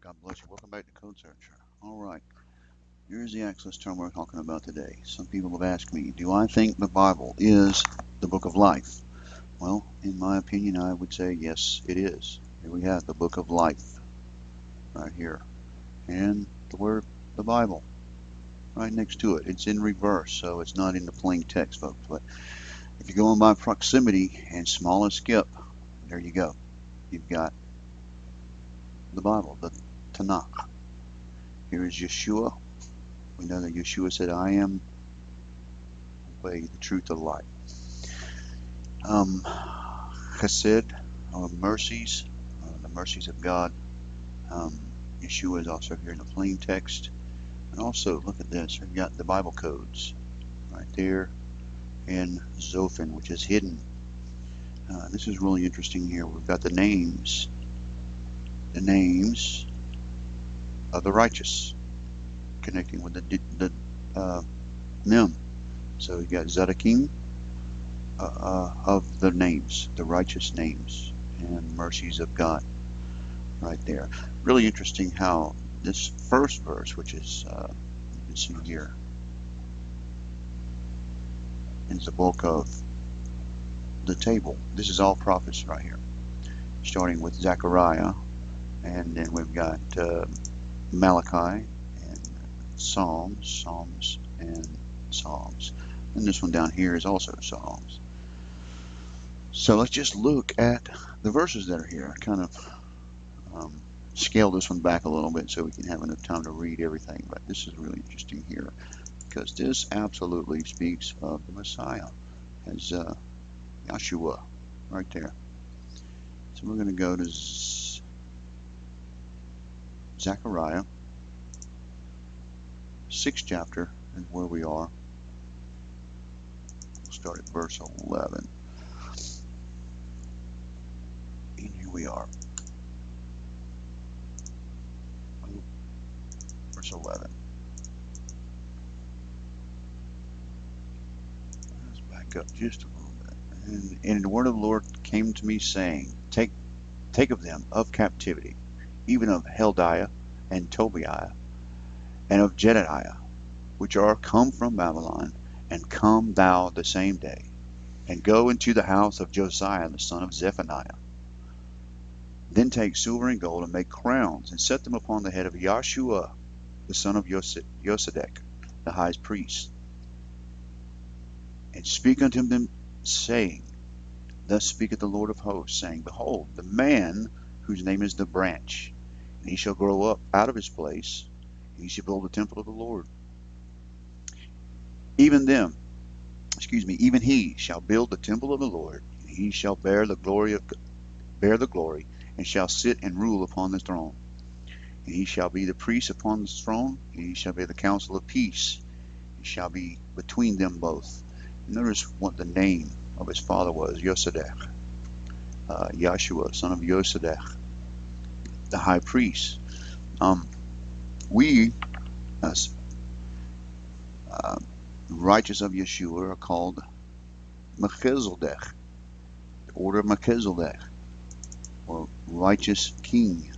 God bless you. Welcome back to Code Searcher. All right, here's the access term we're talking about today. Some people have asked me, do I think the Bible is the book of life? Well, in my opinion, I would say yes, it is. Here we have the book of life right here, and the word, the Bible, right next to it. It's in reverse, so it's not in the plain text, folks. But if you go on by proximity and small and skip, there you go. You've got the Bible, the Tanakh. Here is Yeshua. We know that Yeshua said, I am the way, the truth, the life. Chesed, mercies, the mercies of God. Um, Yeshua is also here in the plain text. And also, look at this. We've got the Bible codes right there in Zophim, which is hidden. This is really interesting here. We've got the names of the righteous connecting with the Mem. So we've got Zedekim of the names, the righteous names, and mercies of God right there. Really interesting how this first verse, which is, you can see here, is the bulk of the table. This is all prophets right here, starting with Zechariah, and then we've got Malachi, and Psalms, and Psalms. And this one down here is also Psalms. So let's just look at the verses that are here. I kind of scale this one back a little bit so we can have enough time to read everything. But this is really interesting here because this absolutely speaks of the Messiah as Yeshua right there. So we're going to go to Zechariah, 6th chapter is where we are. We'll start at verse 11. And here we are. Verse 11. Let's back up just a little bit. And the word of the Lord came to me, saying, Take of them of captivity, even of Heldiah and Tobiah, and of Jedediah, which are come from Babylon, and come thou the same day, and go into the house of Josiah the son of Zephaniah. Then take silver and gold, and make crowns, and set them upon the head of Joshua the son of Josedek, the high priest, and speak unto them, saying, Thus speaketh the Lord of hosts, saying, Behold, the man whose name is the branch, and he shall grow up out of his place, and he shall build the temple of the Lord. Even he shall build the temple of the Lord, and he shall bear the glory, and shall sit and rule upon the throne. And he shall be the priest upon the throne, and he shall be the council of peace. He shall be between them both. Notice what the name of his father was, Yosedek, Yahshua, son of Yosedek, the high priest. We, as righteous of Yeshua, are called Melchizedek, the order of Melchizedek, or righteous king.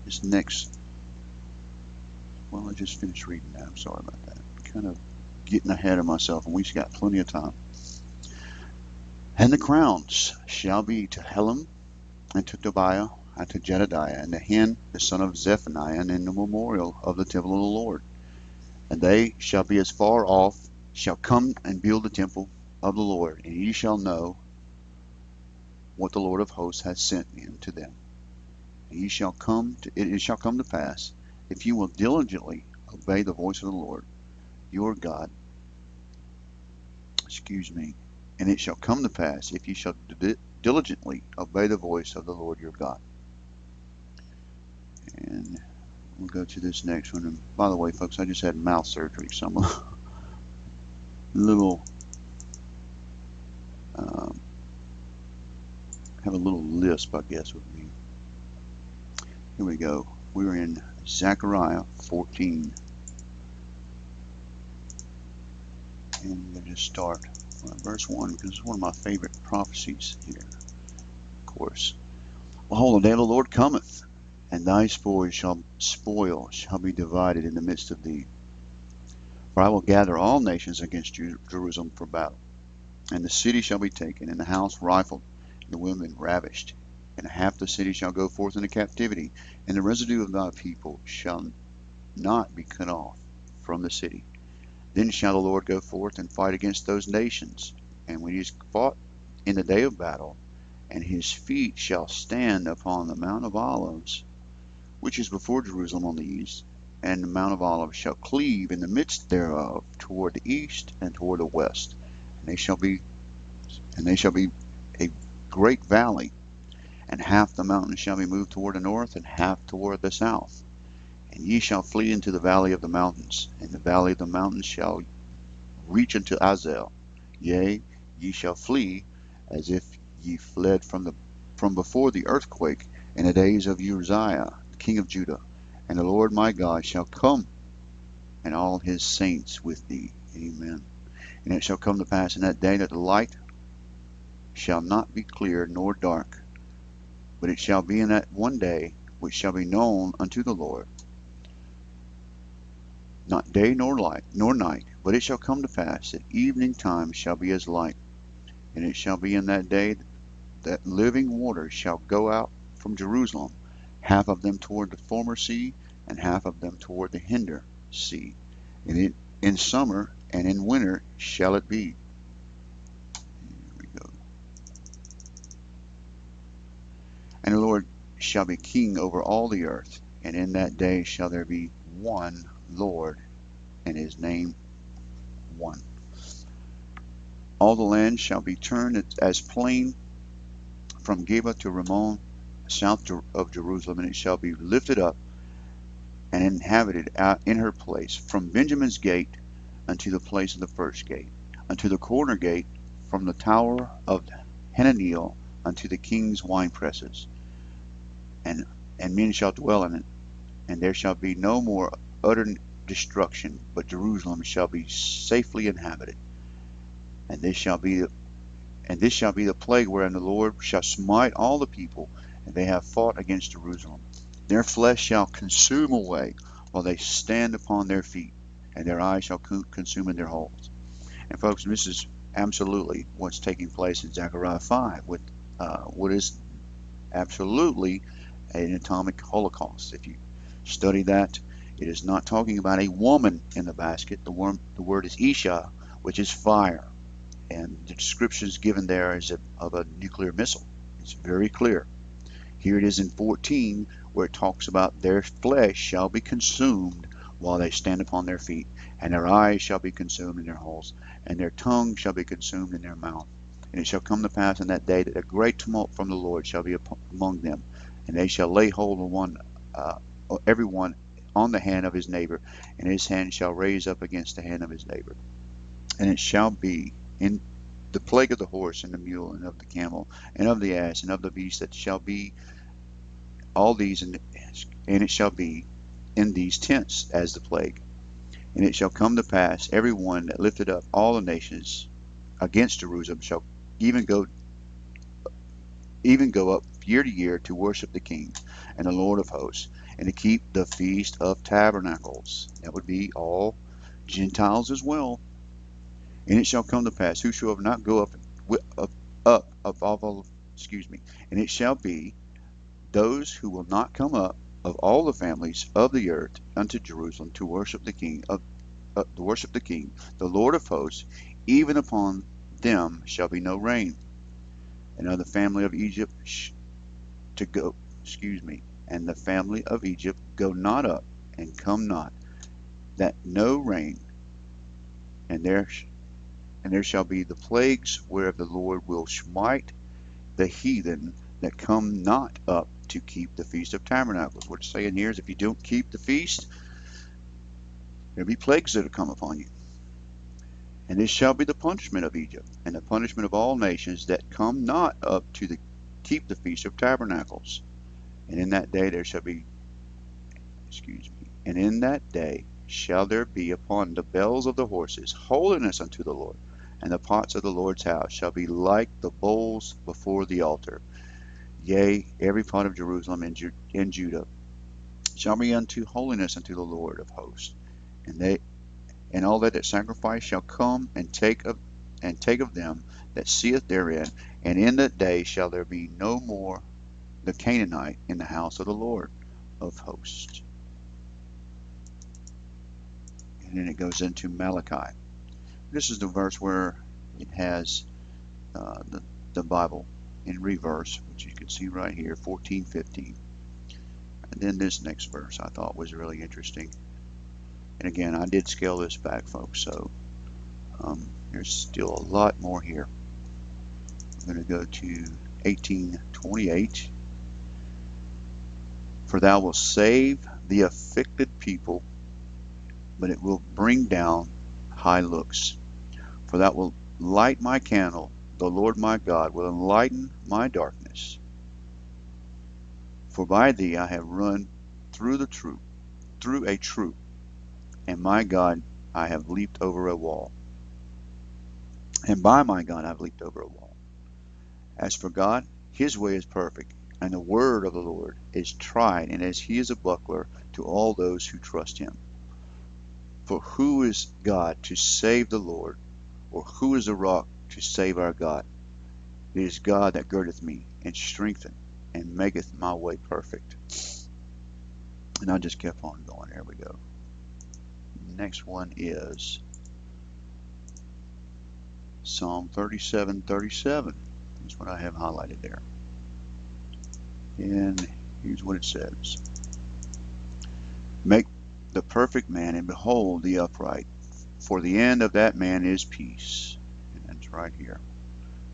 This next, well, I just finished reading that. I'm sorry about that. Kind of getting ahead of myself, and we've got plenty of time. And the crowns shall be to Helam, and to Tobiah, and to Jedediah, and to Hen, the son of Zephaniah, and in the memorial of the temple of the Lord. And they shall be as far off, shall come and build the temple of the Lord, and ye shall know what the Lord of hosts hath sent me unto them. And it shall come to pass, if you will diligently obey the voice of the Lord your God, and it shall come to pass, if you shall diligently obey the voice of the Lord your God. And we'll go to this next one. And by the way, folks, I just had mouth surgery, so I'm a little, have a little lisp, I guess, with me. Here we go. We're in Zechariah 14. And I'm going to just start verse 1, because it's one of my favorite prophecies here, of course. Behold, the day of the Lord cometh, and thy spoil shall be divided in the midst of thee. For I will gather all nations against Jerusalem for battle, and the city shall be taken, and the house rifled, and the women ravished. And half the city shall go forth into captivity, and the residue of thy people shall not be cut off from the city. Then shall the Lord go forth and fight against those nations, and when he is fought in the day of battle, and his feet shall stand upon the Mount of Olives, which is before Jerusalem on the east, and the Mount of Olives shall cleave in the midst thereof toward the east and toward the west, and they shall be a great valley, and half the mountain shall be moved toward the north, and half toward the south. And ye shall flee into the valley of the mountains, and the valley of the mountains shall reach unto Azel. Yea, ye shall flee as if ye fled from before the earthquake in the days of Uzziah, king of Judah. And the Lord my God shall come, and all his saints with thee. Amen. And it shall come to pass in that day that the light shall not be clear nor dark, but it shall be in that one day which shall be known unto the Lord, not day nor night, but it shall come to pass that evening time shall be as light. And it shall be in that day that living waters shall go out from Jerusalem, half of them toward the former sea, and half of them toward the hinder sea. And in summer and in winter shall it be. Here we go. And the Lord shall be king over all the earth, and in that day shall there be one Lord, and his name one. All the land shall be turned as plain from Geba to Rimmon, south of Jerusalem, and it shall be lifted up and inhabited out in her place, from Benjamin's gate unto the place of the first gate, unto the corner gate, from the tower of Hananeel unto the king's winepresses. And men shall dwell in it, and there shall be no more utter destruction, but Jerusalem shall be safely inhabited. And this shall be the plague wherein the Lord shall smite all the people, and they have fought against Jerusalem. Their flesh shall consume away while they stand upon their feet, and their eyes shall consume in their holes. And folks, this is absolutely what's taking place in Zechariah 5, with what is absolutely an atomic holocaust. If you study that, it is not talking about a woman in the basket. The word is Isha, which is fire. And the descriptions given there is of a nuclear missile. It's very clear. Here it is in 14, where it talks about their flesh shall be consumed while they stand upon their feet, and their eyes shall be consumed in their holes, and their tongue shall be consumed in their mouth. And it shall come to pass in that day that a great tumult from the Lord shall be among them, and they shall lay hold of every one on the hand of his neighbor, and his hand shall raise up against the hand of his neighbor. And it shall be in the plague of the horse and the mule and of the camel and of the ass and of the beast, that shall be all these, and it shall be in these tents as the plague. And it shall come to pass, every one that lifted up all the nations against Jerusalem shall even go up year to year to worship the King and the Lord of hosts, and to keep the Feast of Tabernacles. That would be all Gentiles as well. And it shall come to pass, whosoever not go and it shall be those who will not come up of all the families of the earth unto Jerusalem to worship the King, the Lord of hosts, even upon them shall be no rain. And of the family of Egypt to go, and the family of Egypt go not up and come not, that no rain, and there shall be the plagues whereof the Lord will smite the heathen that come not up to keep the Feast of Tabernacles. What it's saying here is, if you don't keep the feast, there'll be plagues that will come upon you. And this shall be the punishment of Egypt, and the punishment of all nations that come not up to keep the Feast of Tabernacles. And in that day and in that day shall there be upon the bells of the horses holiness unto the Lord, and the pots of the Lord's house shall be like the bowls before the altar. Yea, every part of Jerusalem and Judah shall be unto holiness unto the Lord of hosts, and they and all that sacrifice shall come and take of them that seeth therein, and in that day shall there be no more the Canaanite in the house of the Lord of hosts. And then it goes into Malachi. This is the verse where it has the Bible in reverse, which you can see right here, 14:15. And then this next verse I thought was really interesting. And again, I did scale this back, folks, so there's still a lot more here. I'm going to go to 18:28. For thou wilt save the afflicted people, but it will bring down high looks. For thou wilt light my candle, the Lord my God will enlighten my darkness. For by thee I have run through a troop, and my God I have leaped over a wall. And by my God I have leaped over a wall. As for God, his way is perfect, and the word of the Lord is tried, and as he is a buckler to all those who trust him. For who is God to save the Lord, or who is the rock to save our God? It is God that girdeth me, and strengtheneth, and maketh my way perfect. And I just kept on going. There we go. Next one is Psalm 37:37. That's what I have highlighted there. And here's what it says. Make the perfect man, and behold the upright, for the end of that man is peace. And that's right here.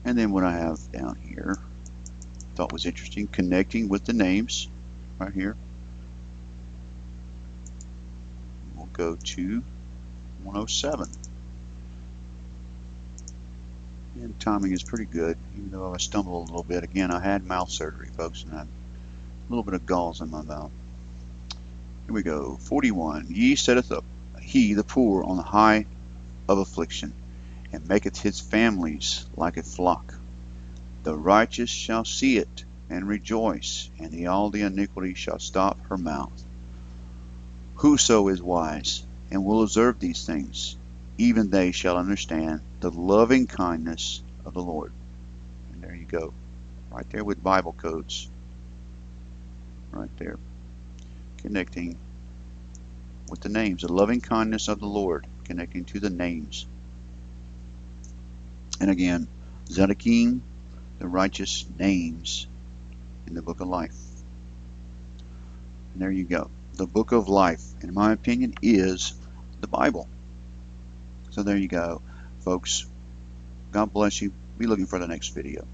And then what I have down here, thought was interesting, connecting with the names, right here. We'll go to 107. And timing is pretty good, even though I stumbled a little bit. Again, I had mouth surgery, folks, and I had a little bit of galls in my mouth. Here we go. 41. Ye setteth up he the poor on the high of affliction, and maketh his families like a flock. The righteous shall see it, and rejoice, and all the iniquity shall stop her mouth. Whoso is wise, and will observe these things, even they shall understand the loving kindness of the Lord. And there you go. Right there with Bible codes. Right there. Connecting with the names. The loving kindness of the Lord. Connecting to the names. And again, Zedekim, the righteous names in the book of life. And there you go. The book of life, in my opinion, is the Bible. So there you go, folks. God bless you. Be looking for the next video.